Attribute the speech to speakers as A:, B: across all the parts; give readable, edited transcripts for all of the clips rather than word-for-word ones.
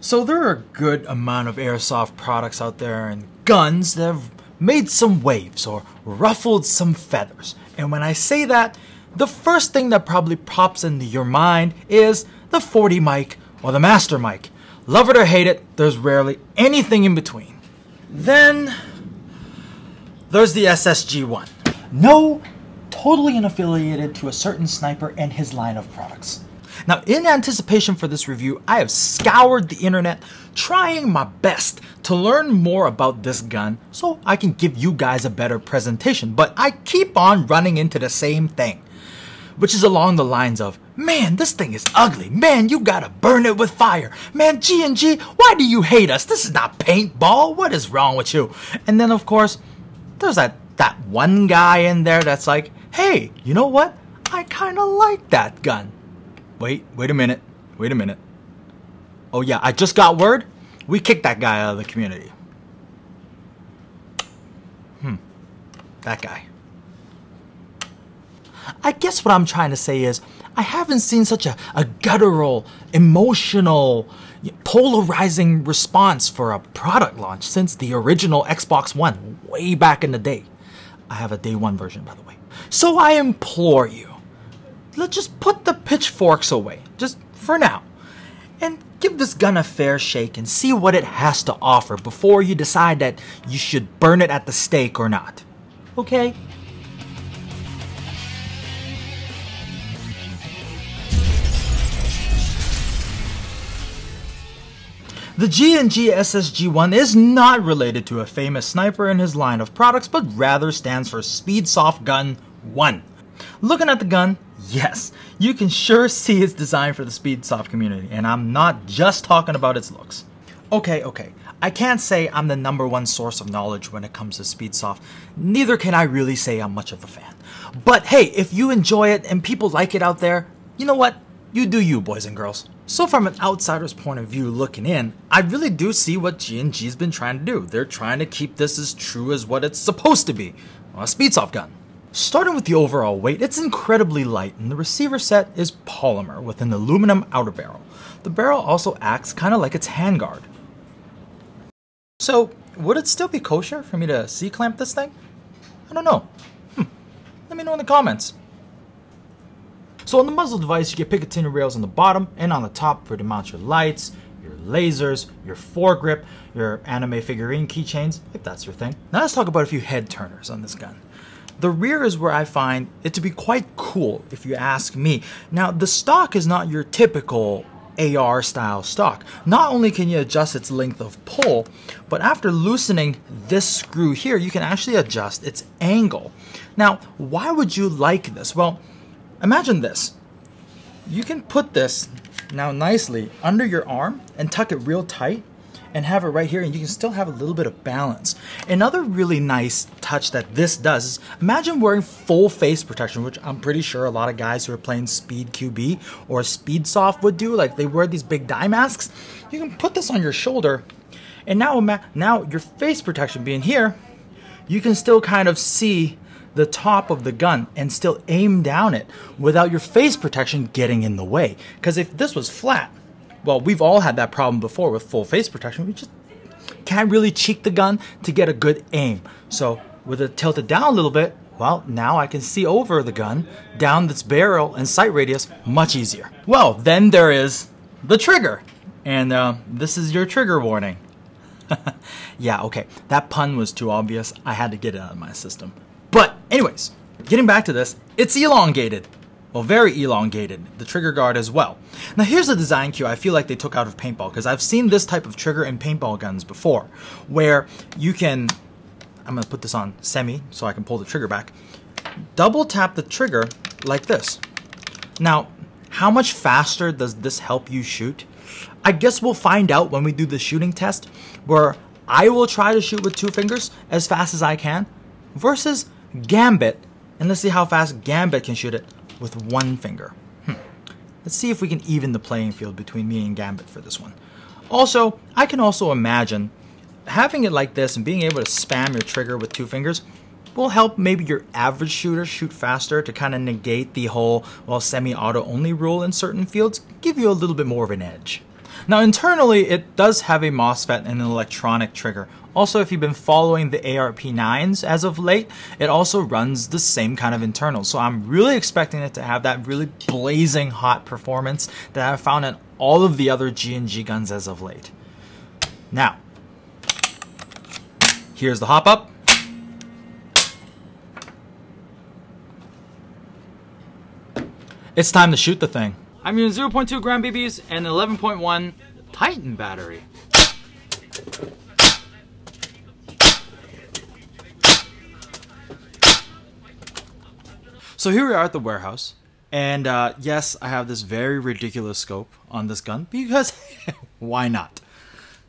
A: So there are a good amount of airsoft products out there and guns that have made some waves or ruffled some feathers. And when I say that, the first thing that probably pops into your mind is the 40 mic or the master mic. Love it or hate it, there's rarely anything in between. Then there's the SSG-1. No, totally unaffiliated to a certain sniper and his line of products. Now, in anticipation for this review, I have scoured the internet trying my best to learn more about this gun so I can give you guys a better presentation, but I keep on running into the same thing, which is along the lines of, man, this thing is ugly. Man, you gotta burn it with fire. Man, G&G, why do you hate us? This is not paintball. What is wrong with you? And then, of course, there's that one guy in there that's like, hey, you know what? I kind of like that gun. Wait a minute. Oh yeah, I just got word. We kicked that guy out of the community. That guy. I guess what I'm trying to say is, I haven't seen such a guttural, emotional, polarizing response for a product launch since the original Xbox One, way back in the day. I have a day one version, by the way. So I implore you, let's just put the pitchforks away, just for now, and give this gun a fair shake and see what it has to offer before you decide that you should burn it at the stake or not. Okay? The G&G SSG-1 is not related to a famous sniper in his line of products, but rather stands for Speedsoft Gun 1. Looking at the gun, yes, you can sure see it's designed for the Speedsoft community, and I'm not just talking about its looks. Okay, I can't say I'm the #1 source of knowledge when it comes to Speedsoft, neither can I really say I'm much of a fan. But hey, if you enjoy it and people like it out there, you know what? You do you, boys and girls. So from an outsider's point of view looking in, I really do see what G&G's been trying to do. They're trying to keep this as true as what it's supposed to be, a Speedsoft gun. Starting with the overall weight, it's incredibly light, and the receiver set is polymer with an aluminum outer barrel. The barrel also acts kind of like its handguard. So, would it still be kosher for me to C-clamp this thing? I don't know. Let me know in the comments. So on the muzzle device, you get Picatinny rails on the bottom and on the top for to mount your lights, your lasers, your foregrip, your anime figurine keychains, if that's your thing. Now let's talk about a few head turners on this gun. The rear is where I find it to be quite cool, if you ask me. Now, the stock is not your typical AR style stock. Not only can you adjust its length of pull, but after loosening this screw here, you can actually adjust its angle. Now, why would you like this? Well, imagine this. You can put this now nicely under your arm and tuck it real tight and have it right here, and you can still have a little bit of balance. Another really nice touch that this does is, imagine wearing full face protection, which I'm pretty sure a lot of guys who are playing Speed QB or Speedsoft would do, like they wear these big dye masks. You can put this on your shoulder, and now your face protection being here, you can still kind of see the top of the gun and still aim down it without your face protection getting in the way. Because if this was flat, well, we've all had that problem before with full face protection. We just can't really cheek the gun to get a good aim. So with it tilted down a little bit, well, now I can see over the gun, down its barrel and sight radius much easier. Well, then there is the trigger. And this is your trigger warning. Yeah, okay, that pun was too obvious. I had to get it out of my system. But anyways, getting back to this, it's elongated. Well, very elongated, the trigger guard as well. Now here's a design cue I feel like they took out of paintball, because I've seen this type of trigger in paintball guns before, where you can, I'm going to put this on semi so I can pull the trigger back, double tap the trigger like this. Now, how much faster does this help you shoot? I guess we'll find out when we do the shooting test, where I will try to shoot with 2 fingers as fast as I can, versus Gambit, and let's see how fast Gambit can shoot it with 1 finger. Let's see if we can even the playing field between me and Gambit for this one. Also, I can also imagine having it like this and being able to spam your trigger with 2 fingers will help maybe your average shooter shoot faster to kind of negate the whole, well, semi-auto only rule in certain fields, give you a little bit more of an edge. Now internally, it does have a MOSFET and an electronic trigger. Also, if you've been following the ARP9s as of late, it also runs the same kind of internals. So I'm really expecting it to have that really blazing hot performance that I've found in all of the other G&G guns as of late. Now, here's the hop up. It's time to shoot the thing. I'm using 0.2 gram BBs and 11.1 Titan battery. So here we are at the warehouse, and yes, I have this very ridiculous scope on this gun because why not?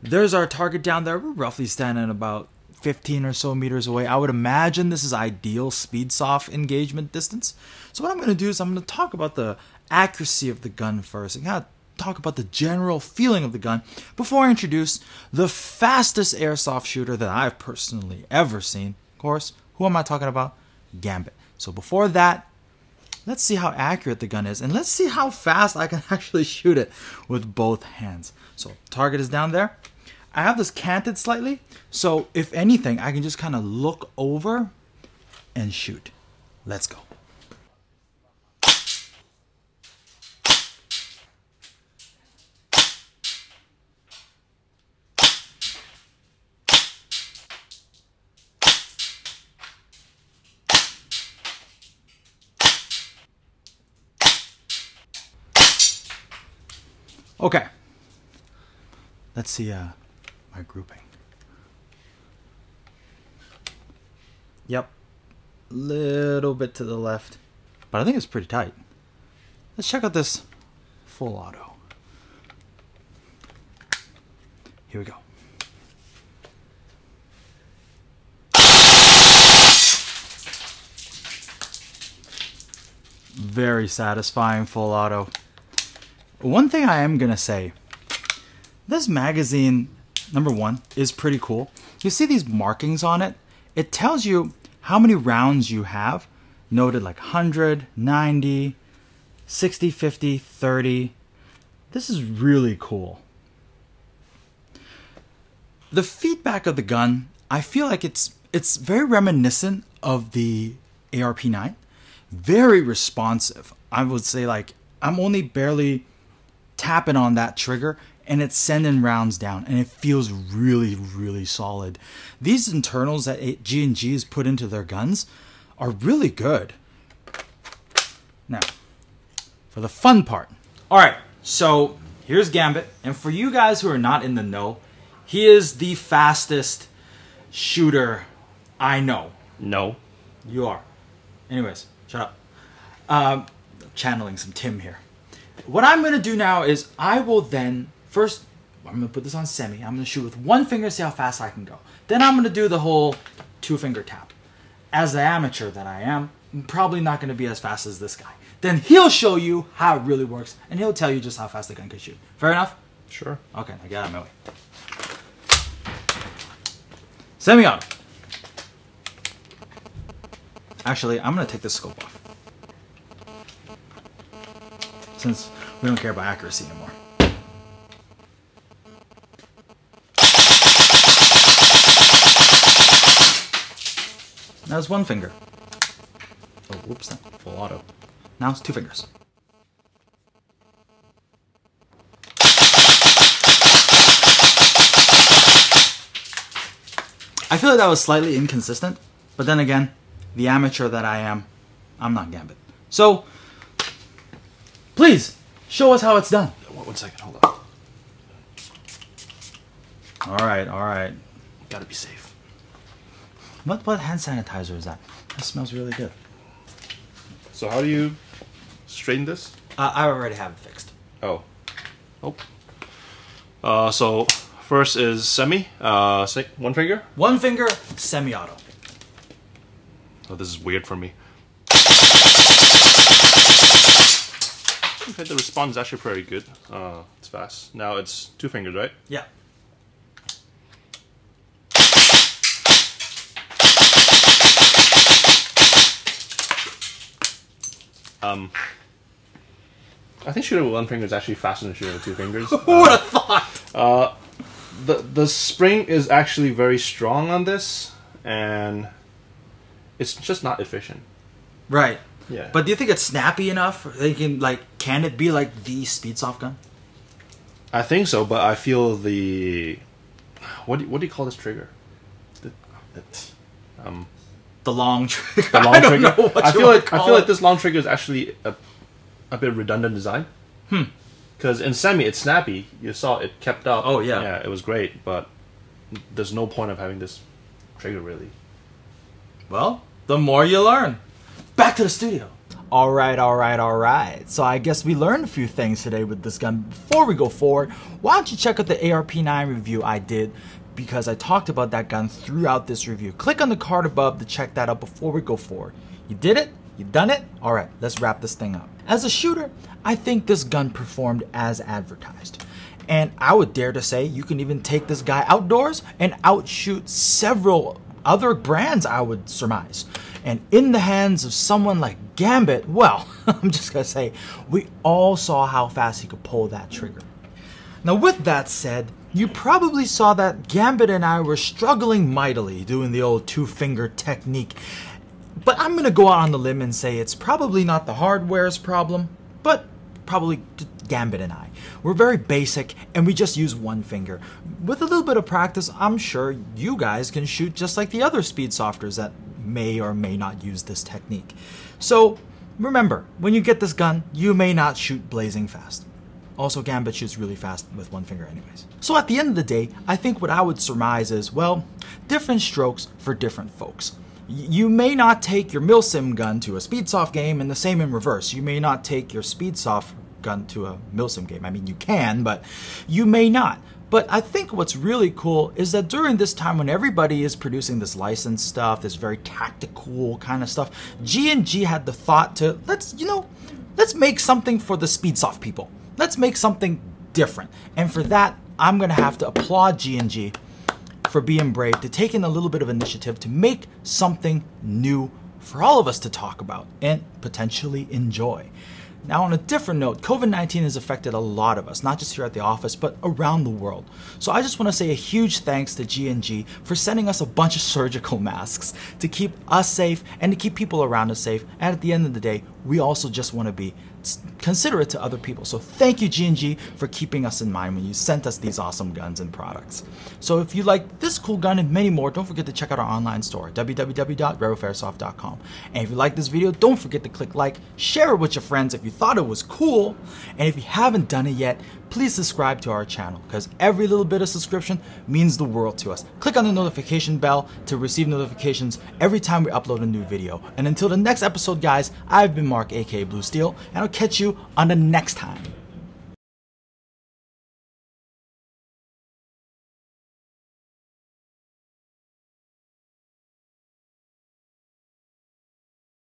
A: There's our target down there. We're roughly standing about 15 or so meters away. I would imagine this is ideal speed-soft engagement distance. So what I'm going to do is I'm going to talk about the accuracy of the gun first and kind of talk about the general feeling of the gun before I introduce the fastest airsoft shooter that I've personally ever seen. Of course, who am I talking about? Gambit. So before that, let's see how accurate the gun is, and let's see how fast I can actually shoot it with both hands. So target is down there. I have this canted slightly, so if anything, I can just kind of look over and shoot. Let's go. Okay, let's see my grouping. Yep, little bit to the left, but I think it's pretty tight. Let's check out this full auto. Here we go. Very satisfying full auto. One thing I am gonna say, this magazine, number one, is pretty cool. You see these markings on it? It tells you how many rounds you have, noted like 100, 90, 60, 50, 30. This is really cool. The feedback of the gun, I feel like it's very reminiscent of the ARP9. Very responsive. I would say like I'm only barely tapping on that trigger and it's sending rounds down, and it feels really, really solid. These internals that G&G has put into their guns are really good. Now, for the fun part. Alright, so here's Gambit, and for you guys who are not in the know, he is the fastest shooter I know. No. You are. Anyways, shut up. Channeling some Tim here. What I'm going to do now is I will then, first, I'm going to put this on semi. I'm going to shoot with one finger, see how fast I can go. Then I'm going to do the whole two-finger tap. As the amateur that I am, I'm probably not going to be as fast as this guy. Then he'll show you how it really works, and he'll tell you just how fast the gun can shoot. Fair enough? Sure. Okay, now get out of my way. Semi-auto. Actually, I'm going to take this scope off, since we don't care about accuracy anymore. That was one finger. Oh, whoops, full auto. Now it's two fingers. I feel like that was slightly inconsistent, but then again, the amateur that I am, I'm not Gambit. So, please, show us how it's done.
B: One second, hold on.
A: Alright.
B: Gotta be safe.
A: What hand sanitizer is that? That smells really good.
B: So how do you straighten this?
A: I already have it fixed.
B: Oh. So first is semi. One finger?
A: One finger, semi-auto.
B: Oh, this is weird for me. Okay, the response is actually pretty good. It's fast. Now it's two fingers, right?
A: Yeah.
B: I think shooting with one finger is actually faster than shooting with two fingers.
A: Who would have thought?
B: The spring is actually very strong on this, and it's just not efficient.
A: Right.
B: Yeah.
A: But do you think it's snappy enough? They can it be like the Speedsoft gun?
B: I think so, but I feel the what do you call this trigger?
A: The long trigger.
B: The long
A: I don't
B: trigger.
A: know what
B: I
A: you
B: feel
A: wanna
B: like
A: call it.
B: this long trigger is actually a bit redundant design. Because in semi it's snappy. You saw it kept up.
A: Oh, yeah.
B: Yeah, it was great, but there's no point of having this trigger really.
A: Well, the more you learn. Back to the studio. Alright. So I guess we learned a few things today with this gun. Before we go forward, why don't you check out the ARP9 review I did, because I talked about that gun throughout this review. Click on the card above to check that out before we go forward. You did it? You done it? Alright, let's wrap this thing up. As a shooter, I think this gun performed as advertised. And I would dare to say you can even take this guy outdoors and outshoot several other brands, I would surmise. And in the hands of someone like Gambit, well, I'm just gonna say, we all saw how fast he could pull that trigger. Now with that said, you probably saw that Gambit and I were struggling mightily doing the old two-finger technique. But I'm gonna go out on the limb and say it's probably not the hardware's problem, but probably Gambit and I. We're very basic and we just use one finger. With a little bit of practice, I'm sure you guys can shoot just like the other Speedsofters that may or may not use this technique. So remember, when you get this gun, you may not shoot blazing fast. Also, Gambit shoots really fast with one finger anyways. So at the end of the day, I think what I would surmise is, well, different strokes for different folks. You may not take your Milsim gun to a Speedsoft game, and the same in reverse. You may not take your Speedsoft gun to a Milsim game. I mean, you can, but you may not. But I think what's really cool is that during this time when everybody is producing this licensed stuff, this very tactical kind of stuff, G&G had the thought to, let's make something for the Speedsoft people. Let's make something different. And for that, I'm going to have to applaud G&G for being brave, to taking a little bit of initiative to make something new for all of us to talk about and potentially enjoy. Now, on a different note, COVID-19 has affected a lot of us, not just here at the office, but around the world. So I just want to say a huge thanks to G&G for sending us a bunch of surgical masks to keep us safe and to keep people around us safe. And at the end of the day, we also just want to be considerate to other people. So thank you, G&G, for keeping us in mind when you sent us these awesome guns and products. So if you like this cool gun and many more, don't forget to check out our online store, www.redwolfairsoft.com. And if you like this video, don't forget to click like, share it with your friends if you thought it was cool, and if you haven't done it yet, please subscribe to our channel, because every little bit of subscription means the world to us. Click on the notification bell to receive notifications every time we upload a new video. And until the next episode, guys, I've been Mark, aka Blue Steel, and I'll catch you on the next time.